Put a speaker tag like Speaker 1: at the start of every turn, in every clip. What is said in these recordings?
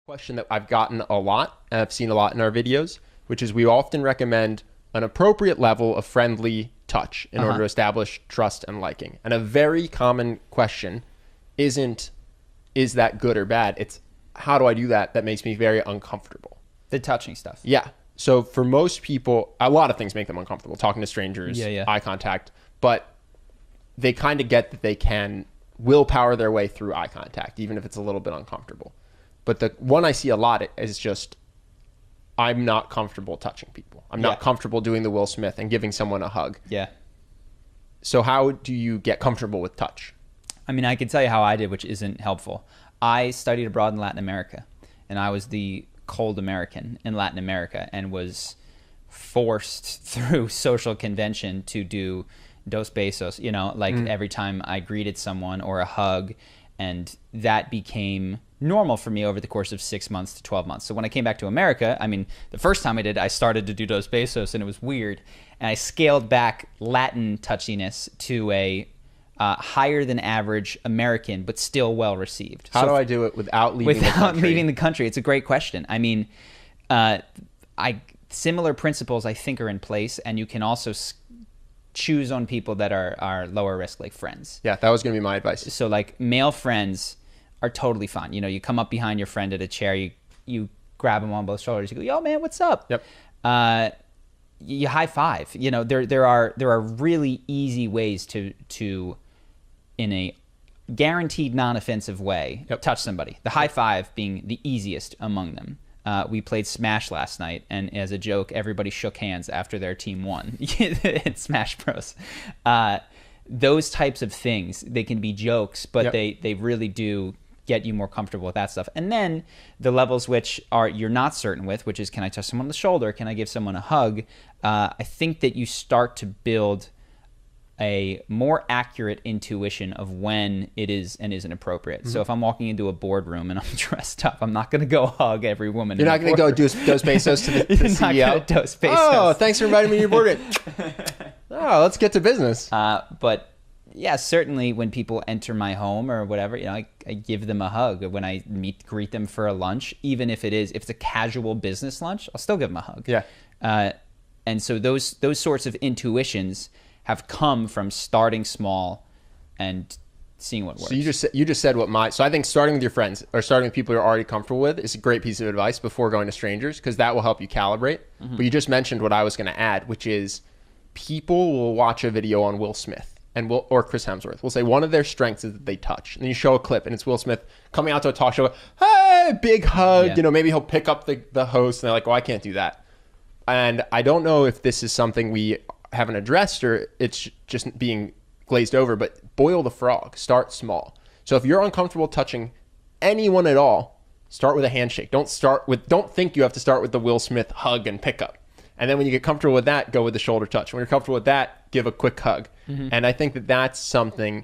Speaker 1: Question that I've gotten a lot, and I've seen a lot in our videos, which is we often recommend an appropriate level of friendly touch in order to establish trust and liking. And a very common question isn't, is that good or bad? It's, how do I do that? That makes me very uncomfortable.
Speaker 2: The touching stuff.
Speaker 1: Yeah. So for most people, a lot of things make them uncomfortable. Talking to strangers, eye contact, but they kind of get that they can willpower their way through eye contact, even if it's a little bit uncomfortable. But the one I see a lot is just, I'm not comfortable touching people. I'm not comfortable doing the Will Smith and giving someone a hug.
Speaker 2: Yeah.
Speaker 1: So how do you get comfortable with touch?
Speaker 2: I mean, I can tell you how I did, which isn't helpful. I studied abroad in Latin America, and I was the cold American in Latin America and was forced through social convention to do dos besos, you know, like every time I greeted someone or a hug, and that became normal for me over the course of 6 months to 12 months. So when I came back to America, I mean, the first time I did, I started to do dos besos and it was weird. And I scaled back Latin touchiness to a higher than average American, but still well received.
Speaker 1: How do I do it without leaving the country?
Speaker 2: Without leaving the country. It's a great question. I mean, similar principles I think are in place, and you can also choose on people that are lower risk, like friends.
Speaker 1: Yeah, that was going to be my advice. So
Speaker 2: like male friends are totally fine. You know, you come up behind your friend at a chair, you grab him on both shoulders, you go, yo man, what's up?
Speaker 1: Yep.
Speaker 2: You high five. You know, there are really easy ways to in a guaranteed non-offensive way touch somebody. The high five being the easiest among them. We played Smash last night, and as a joke, everybody shook hands after their team won in Smash Bros. Those types of things, they can be jokes, but they really do get you more comfortable with that stuff. And then the levels which are you're not certain with, which is, can I touch someone on the shoulder? Can I give someone a hug? I think that you start to build a more accurate intuition of when it is and isn't appropriate. So if I'm walking into a boardroom and I'm dressed up, I'm not going to go hug every woman.
Speaker 1: You're not going to go dos pesos to the CEO?
Speaker 2: You're not going to dos pesos.
Speaker 1: Oh, thanks for inviting me to your boardroom. Oh, let's get to business.
Speaker 2: But yeah, certainly when people enter my home or whatever, you know, I give them a hug. When I greet them for a lunch, even if it's a casual business lunch, I'll still give them a hug.
Speaker 1: Yeah.
Speaker 2: And so those sorts of intuitions have come from starting small and seeing what works.
Speaker 1: So you just said what so I think starting with your friends or starting with people you're already comfortable with is a great piece of advice before going to strangers, because that will help you calibrate. But you just mentioned what I was going to add, which is people will watch a video on Will Smith or Chris Hemsworth. We'll say one of their strengths is that they touch. And you show a clip and it's Will Smith coming out to a talk show, hey, big hug. Yeah. You know, maybe he'll pick up the host and they're like, oh, I can't do that. And I don't know if this is something we haven't addressed or it's just being glazed over, but boil the frog. Start small. So if you're uncomfortable touching anyone at all, start with a handshake. Don't think you have to start with the Will Smith hug and pickup. And then when you get comfortable with that, go with the shoulder touch. When you're comfortable with that, give a quick hug. And I think that that's something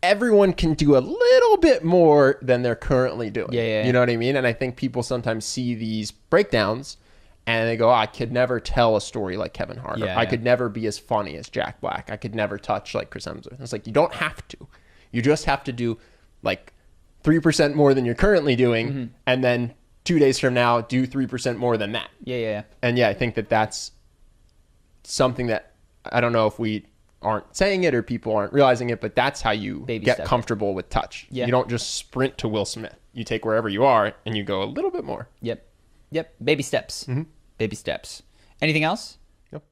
Speaker 1: everyone can do a little bit more than they're currently doing.
Speaker 2: Yeah.
Speaker 1: You know what I mean? And I think people sometimes see these breakdowns and they go, oh, I could never tell a story like Kevin Hart.
Speaker 2: Yeah,
Speaker 1: I could never be as funny as Jack Black. I could never touch like Chris Hemsworth. It's like, you don't have to. You just have to do like 3% more than you're currently doing. And then 2 days from now, do 3% more than that.
Speaker 2: Yeah.
Speaker 1: And yeah, I think that that's something that I don't know if we aren't saying it or people aren't realizing it, but that's how you get comfortable with touch. Yeah. You don't just sprint to Will Smith. You take wherever you are and you go a little bit more.
Speaker 2: Yep. Baby steps. Baby steps. Anything else?
Speaker 1: Nope.